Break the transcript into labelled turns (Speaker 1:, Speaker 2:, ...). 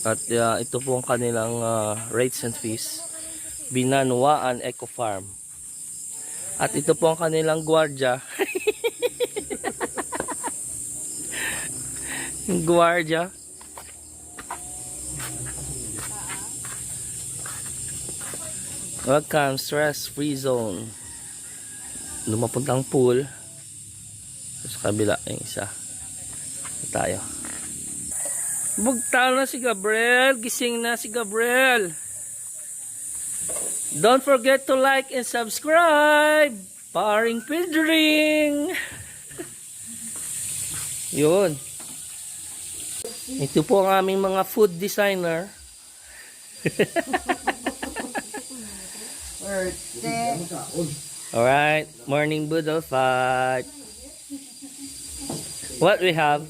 Speaker 1: At ito po ang kanilang rates and fees. Binanuaan Eco Farm. At ito po ang kanilang gwardiya. Yung gwardiya. Welcome, stress-free zone. Lumapuntang pool. Sa kabila yung isa. Ito tayo. Bugtal na si Gabriel. Gising na si Gabriel. Don't forget to like and subscribe. Paring Pidring. Yun. Ito po ang aming mga food designer. Alright. Morning Boodle fight. What we have?